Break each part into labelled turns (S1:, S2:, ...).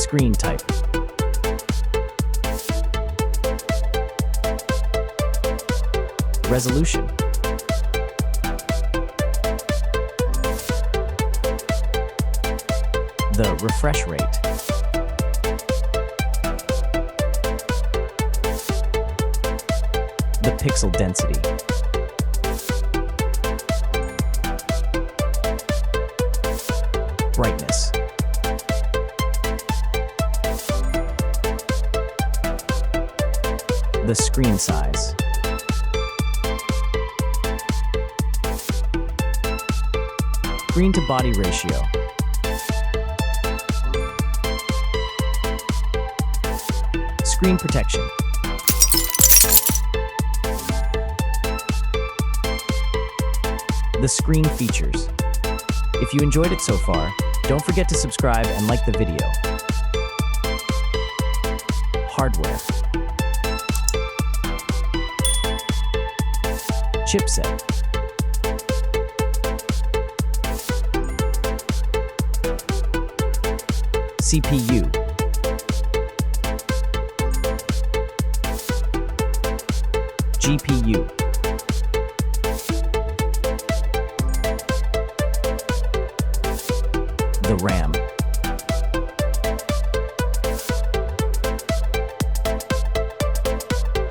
S1: Screen type. Resolution. The refresh rate. The pixel density. Brightness. The screen size. Screen to body ratio. Screen protection. The screen features. If you enjoyed it so far, don't forget to subscribe and like the video. Hardware. Chipset. CPU. GPU. The RAM.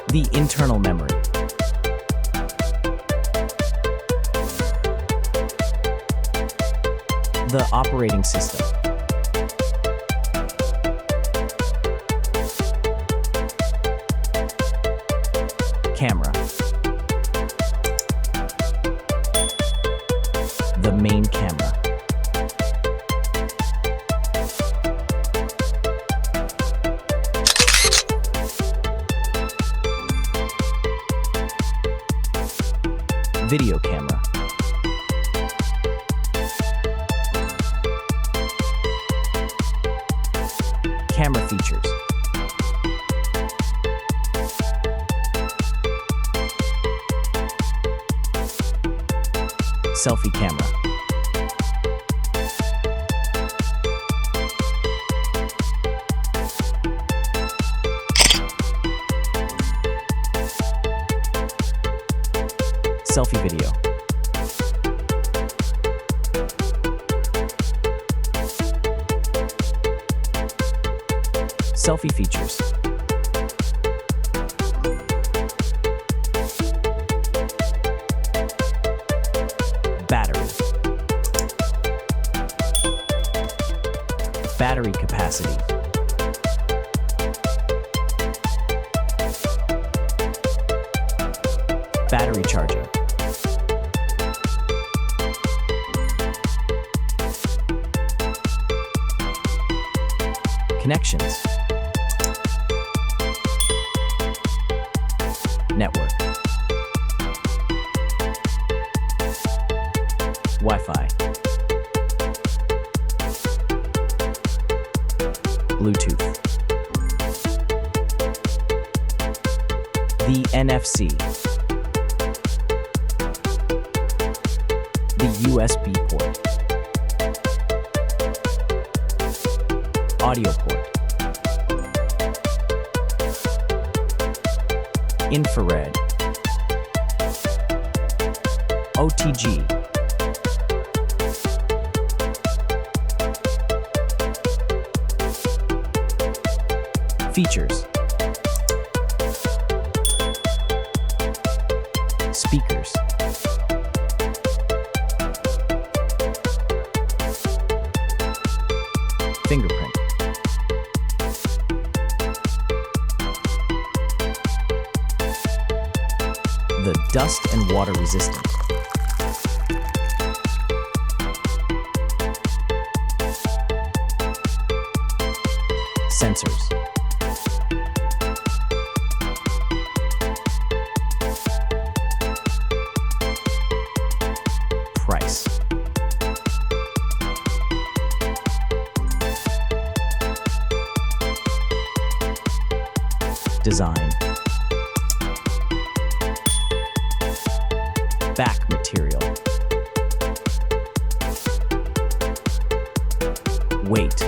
S1: The internal memory. The operating system. Camera. The main camera. Video camera. Camera features. Selfie camera. Selfie video. Selfie features. Battery. Battery capacity. Battery charging. Connections. Network. Wi-Fi. Bluetooth. The NFC. The USB port. Audio port. Infrared. OTG. Features. Speakers. Fingerprint. The dust and water resistant. Sensors. Price. Design. Back material. Weight.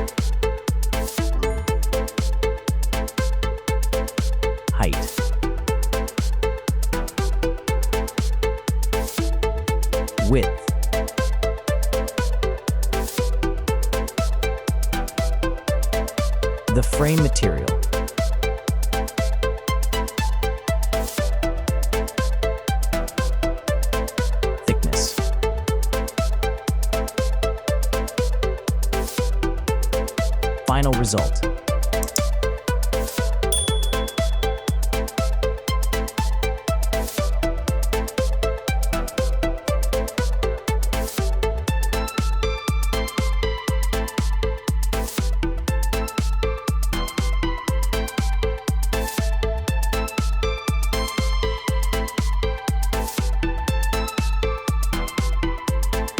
S1: The frame material. Thickness. Final result.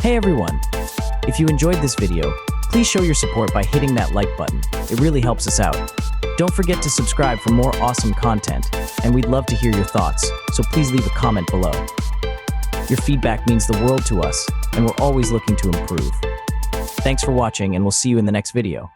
S1: Hey everyone! If you enjoyed this video, please show your support by hitting that like button. It really helps us out. Don't forget to subscribe for more awesome content, and we'd love to hear your thoughts, so please leave a comment below. Your feedback means the world to us, and we're always looking to improve. Thanks for watching, and we'll see you in the next video.